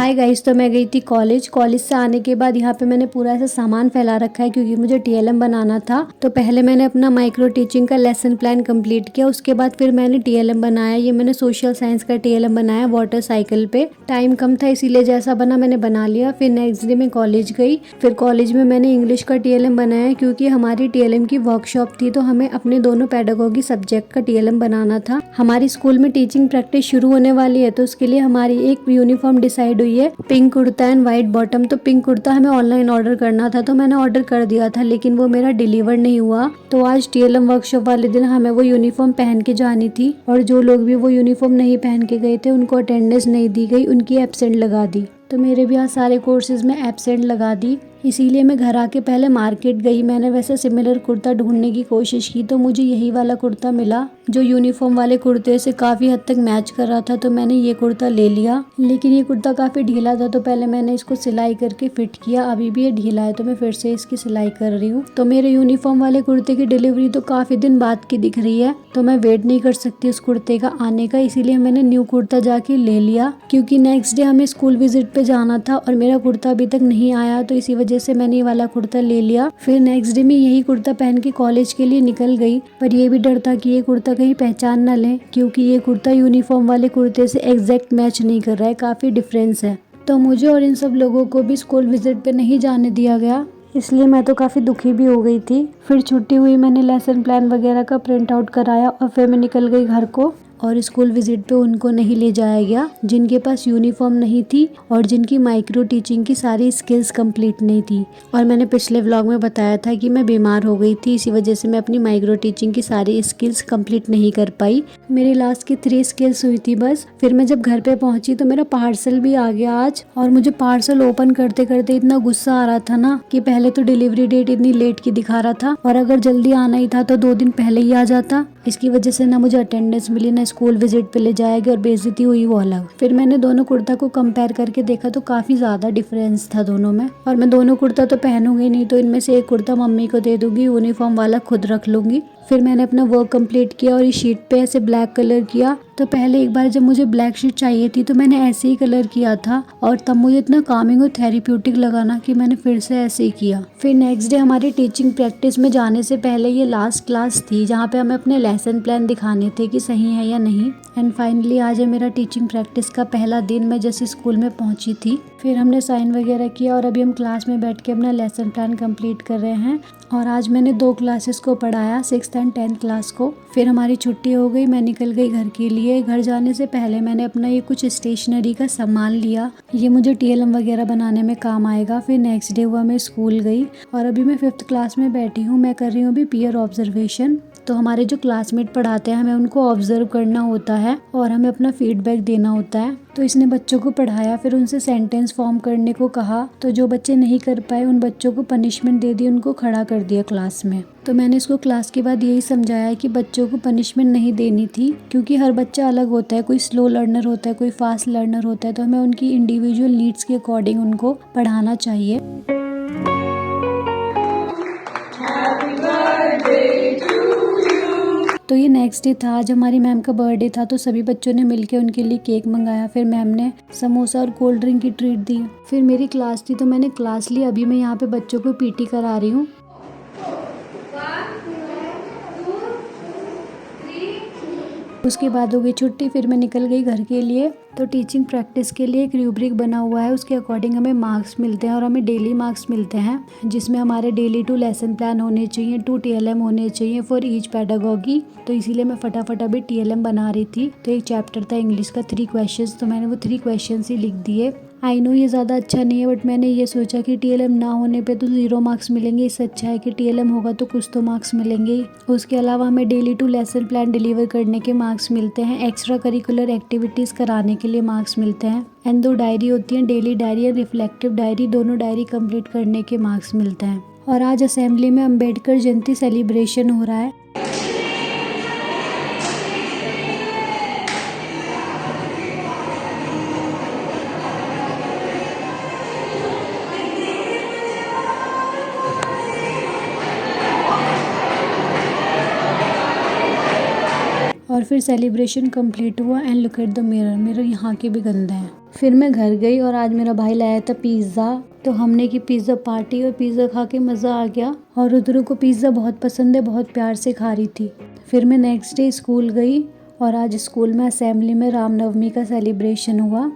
Hi guys, तो मैं गई थी कॉलेज से आने के बाद यहाँ पे मैंने पूरा ऐसा सामान फैला रखा है क्योंकि मुझे टीएलएम बनाना था। तो पहले मैंने अपना माइक्रो टीचिंग का लेसन प्लान कंप्लीट किया, उसके बाद फिर मैंने टीएलएम बनाया। ये मैंने सोशल साइंस का टीएलएम बनाया वाटर साइकिल पे। टाइम कम था इसीलिए जैसा बना मैंने बना लिया। फिर नेक्स्ट डे मैं कॉलेज गई। फिर कॉलेज में मैंने इंग्लिश का टीएलएम बनाया क्योंकि हमारी टीएलएम की वर्कशॉप थी, तो हमें अपने दोनों पेडागोगी सब्जेक्ट का टीएलएम बनाना था। हमारी स्कूल में टीचिंग प्रैक्टिस शुरू होने वाली है, तो उसके लिए हमारी एक यूनिफॉर्म डिसाइड हुई है, pink kurta and white bottom. तो पिंक कुर्ता हमें ऑनलाइन ऑर्डर करना था, तो मैंने ऑर्डर कर दिया था, लेकिन वो मेरा डिलीवर नहीं हुआ। तो आज टीएलएम वर्कशॉप वाले दिन हमें वो यूनिफॉर्म पहन के जानी थी, और जो लोग भी वो यूनिफॉर्म नहीं पहन के गए थे उनको अटेंडेंस नहीं दी गई, उनकी एब्सेंट लगा दी। तो मेरे भी आज सारे कोर्सेज में एब्सेंट लगा दी। इसीलिए मैं घर आके पहले मार्केट गई। मैंने वैसे सिमिलर कुर्ता ढूंढने की कोशिश की, तो मुझे यही वाला कुर्ता मिला जो यूनिफॉर्म वाले कुर्ते से काफ़ी हद तक मैच कर रहा था। तो मैंने ये कुर्ता ले लिया, लेकिन ये कुर्ता काफ़ी ढीला था, तो पहले मैंने इसको सिलाई करके फिट किया। अभी भी ये ढीला है, तो मैं फिर से इसकी सिलाई कर रही हूँ। तो मेरे यूनिफॉर्म वाले कुर्ते की डिलीवरी तो काफ़ी दिन बाद की दिख रही है, तो मैं वेट नहीं कर सकती उस कुर्ते का आने का। इसीलिए मैंने न्यू कुर्ता जाके ले लिया, क्योंकि नेक्स्ट डे हमें स्कूल विजिट पे जाना था और मेरा कुर्ता अभी तक नहीं आया। तो इसी वजह से मैंने ये वाला कुर्ता ले लिया। फिर नेक्स्ट डे में यही कुर्ता पहन के कॉलेज के लिए निकल गई, पर ये भी डर था कि ये कुर्ता कहीं पहचान न लें, क्योंकि ये कुर्ता यूनिफॉर्म वाले कुर्ते से एग्जैक्ट मैच नहीं कर रहा है, काफ़ी डिफरेंस है। तो मुझे और इन सब लोगों को भी स्कूल विजिट पे नहीं जाने दिया गया, इसलिए मैं तो काफ़ी दुखी भी हो गई थी। फिर छुट्टी हुई, मैंने लेसन प्लान वगैरह का प्रिंट आउट कराया और फिर मैं निकल गई घर को। और स्कूल विजिट पे उनको नहीं ले जाया गया जिनके पास यूनिफॉर्म नहीं थी और जिनकी माइक्रो टीचिंग की सारी स्किल्स कंप्लीट नहीं थी। और मैंने पिछले व्लॉग में बताया था कि मैं बीमार हो गई थी, इसी वजह से मैं अपनी माइक्रो टीचिंग की सारी स्किल्स कंप्लीट नहीं कर पाई। मेरी लास्ट की 3 स्किल्स हुई थी बस। फिर मैं जब घर पे पहुंची तो मेरा पार्सल भी आ गया आज, और मुझे पार्सल ओपन करते करते इतना गुस्सा आ रहा था ना, कि पहले तो डिलीवरी डेट इतनी लेट की दिखा रहा था, और अगर जल्दी आना ही था तो 2 दिन पहले ही आ जाता। इसकी वजह से ना मुझे अटेंडेंस मिली, ना स्कूल विजिट पे ले जाया गया, और बेइज्जती हुई वो अलग। फिर मैंने दोनों कुर्ता को कंपेयर करके देखा तो काफ़ी ज़्यादा डिफरेंस था दोनों में। और मैं दोनों कुर्ता तो पहनूंगी नहीं, तो इनमें से एक कुर्ता मम्मी को दे दूंगी, यूनिफॉर्म वाला खुद रख लूंगी। फिर मैंने अपना वर्क कंप्लीट किया और इस शीट पे ऐसे ब्लैक कलर किया। तो पहले एक बार जब मुझे ब्लैक शीट चाहिए थी तो मैंने ऐसे ही कलर किया था, और तब मुझे इतना कामिंग और थेरेप्यूटिक लगा ना कि मैंने फिर से ऐसे ही किया। फिर नेक्स्ट डे हमारी टीचिंग प्रैक्टिस में जाने से पहले ये लास्ट क्लास थी, जहाँ पे हमें अपने लेसन प्लान दिखाने थे कि सही है या नहीं। एंड फाइनली आज है मेरा टीचिंग प्रैक्टिस का पहला दिन। मैं जैसे स्कूल में पहुंची थी, फिर हमने साइन वगैरह किया और अभी हम क्लास में बैठ के अपना लेसन प्लान कंप्लीट कर रहे हैं। और आज मैंने 2 क्लासेस को पढ़ाया, 6th एंड 10th क्लास को। फिर हमारी छुट्टी हो गई, मैं निकल गई घर के लिए। घर जाने से पहले मैंने अपना ये कुछ स्टेशनरी का सामान लिया, ये मुझे टीएलएम वगैरह बनाने में काम आएगा। फिर नेक्स्ट डे हुआ मैं स्कूल गई, और अभी मैं 5th क्लास में बैठी हूँ। मैं कर रही हूँ अभी पीयर ऑब्जर्वेशन। तो हमारे जो क्लासमेट पढ़ाते हैं हमें उनको ऑब्जर्व करना होता है और हमें अपना फीडबैक देना होता है। तो इसने बच्चों को पढ़ाया, फिर उनसे सेंटेंस फॉर्म करने को कहा। तो जो बच्चे नहीं कर पाए उन बच्चों को पनिशमेंट दे दी, उनको खड़ा कर दिया क्लास में। तो मैंने इसको क्लास के बाद यही समझाया कि बच्चों को पनिशमेंट नहीं देनी थी, क्योंकि हर बच्चा अलग होता है, कोई स्लो लर्नर होता है, कोई फास्ट लर्नर होता है। तो हमें उनकी इंडिविजुअल नीड्स के अकॉर्डिंग उनको पढ़ाना चाहिए। तो ये नेक्स्ट डे था, आज हमारी मैम का बर्थडे था, तो सभी बच्चों ने मिलकर उनके लिए केक मंगाया। फिर मैम ने समोसा और कोल्ड ड्रिंक की ट्रीट दी। फिर मेरी क्लास थी तो मैंने क्लास ली। अभी मैं यहाँ पे बच्चों को पीटी करा रही हूँ। उसके बाद हो गई छुट्टी, फिर मैं निकल गई घर के लिए। तो टीचिंग प्रैक्टिस के लिए एक रूब्रिक बना हुआ है, उसके अकॉर्डिंग हमें मार्क्स मिलते हैं, और हमें डेली मार्क्स मिलते हैं, जिसमें हमारे डेली 2 लेसन प्लान होने चाहिए, 2 टीएलएम होने चाहिए फॉर ईच पेडागोगी। तो इसीलिए मैं फटाफट अभी टीएलएम बना रही थी। तो एक चैप्टर था इंग्लिश का 3 क्वेश्चंस, तो मैंने वो 3 क्वेश्चंस ही लिख दिए। आई नो ये ज़्यादा अच्छा नहीं है, बट मैंने ये सोचा कि टीएलएम ना होने पे तो 0 मार्क्स मिलेंगे, इससे अच्छा है कि टीएलएम होगा तो कुछ तो मार्क्स मिलेंगे। उसके अलावा हमें डेली 2 लेसन प्लान डिलीवर करने के मार्क्स मिलते हैं, एक्स्ट्रा करिकुलर एक्टिविटीज़ कराने के लिए मार्क्स मिलते हैं, एंड 2 डायरी होती हैं, डेली डायरी और रिफ्लेक्टिव डायरी। दोनों डायरी कंप्लीट करने के मार्क्स मिलते हैं। और आज असेंबली में अम्बेडकर जयंती सेलिब्रेशन हो रहा है। और फिर सेलिब्रेशन कंप्लीट हुआ। And look at the mirror, mirror यहाँ के भी गंदे हैं। फिर मैं घर गई और आज मेरा भाई लाया था पिज़्ज़ा, तो हमने की पिज़्ज़ा पार्टी और पिज़्ज़ा खा के मज़ा आ गया। और रुद्र को पिज़्ज़ा बहुत पसंद है, बहुत प्यार से खा रही थी। फिर मैं नेक्स्ट डे स्कूल गई और आज स्कूल में असेंबली में रामनवमी का सेलिब्रेशन हुआ।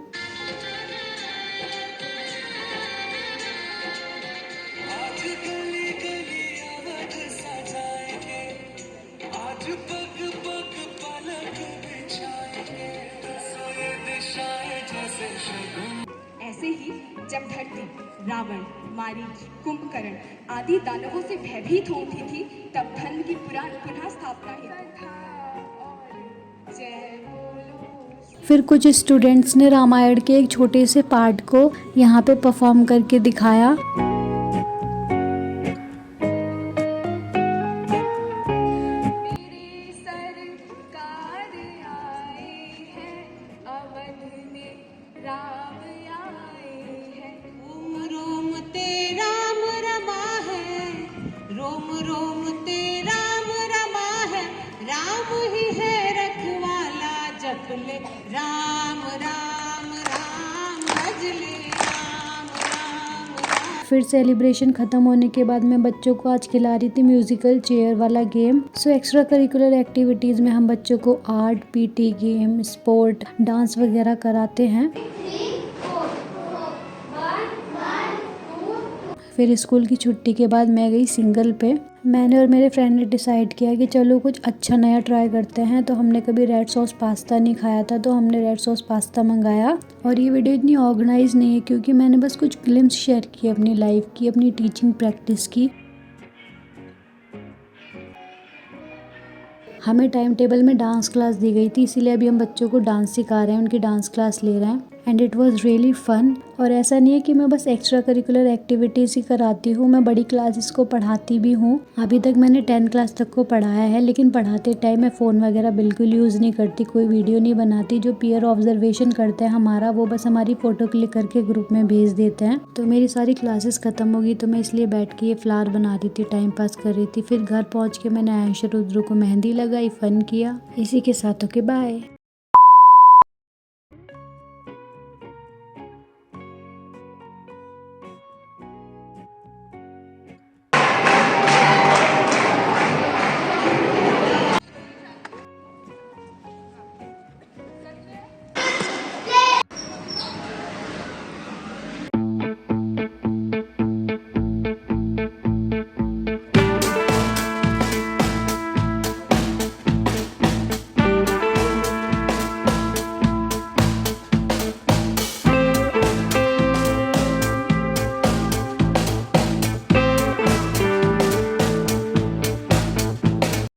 ऐसे ही जब धरती रावण, मारीच, कुंभकर्ण आदि दानवों से भयभीत हो उठी थी, तब धर्म की पुनः स्थापना हेतु जय बोलो। फिर कुछ स्टूडेंट्स ने रामायण के एक छोटे से पार्ट को यहाँ पे परफॉर्म करके दिखाया। रोम रोम ते राम रमा है, राम ही है रखवाला, जप ले राम राम राम, भज ले राम राम राम। फिर सेलिब्रेशन ख़त्म होने के बाद मैं बच्चों को आज खिला रही थी म्यूज़िकल चेयर वाला game. So extra curricular activities में हम बच्चों को art, PT, game, sport, dance वगैरह कराते हैं। फिर स्कूल की छुट्टी के बाद मैं गई सिंगल पे। मैंने और मेरे फ्रेंड ने डिसाइड किया कि चलो कुछ अच्छा नया ट्राई करते हैं। तो हमने कभी रेड सॉस पास्ता नहीं खाया था, तो हमने रेड सॉस पास्ता मंगाया। और ये वीडियो इतनी ऑर्गेनाइज नहीं है क्योंकि मैंने बस कुछ ग्लिम्स शेयर किए अपनी लाइफ की, अपनी टीचिंग प्रैक्टिस की। हमें टाइम टेबल में डांस क्लास दी गई थी, इसीलिए अभी हम बच्चों को डांस सिखा रहे हैं, उनकी डांस क्लास ले रहे हैं। एंड इट वॉज़ रियली फ़न। और ऐसा नहीं है कि मैं बस एक्स्ट्रा करिकुलर एक्टिविटीज़ ही कराती हूँ, मैं बड़ी क्लासेस को पढ़ाती भी हूँ। अभी तक मैंने 10th क्लास तक को पढ़ाया है, लेकिन पढ़ाते टाइम मैं फ़ोन वगैरह बिल्कुल यूज़ नहीं करती, कोई वीडियो नहीं बनाती। जो पीयर ऑब्जर्वेशन करते हैं हमारा, वो बस हमारी फ़ोटो क्लिक करके ग्रुप में भेज देते हैं। तो मेरी सारी क्लासेस ख़त्म हो गई, तो मैं इसलिए बैठ के ये फ्लावर बना रही थी, टाइम पास कर रही थी। फिर घर पहुँच के मैंने आयशा रुद्र को मेहंदी लगाई, फ़न किया। इसी के साथ ओके बाय।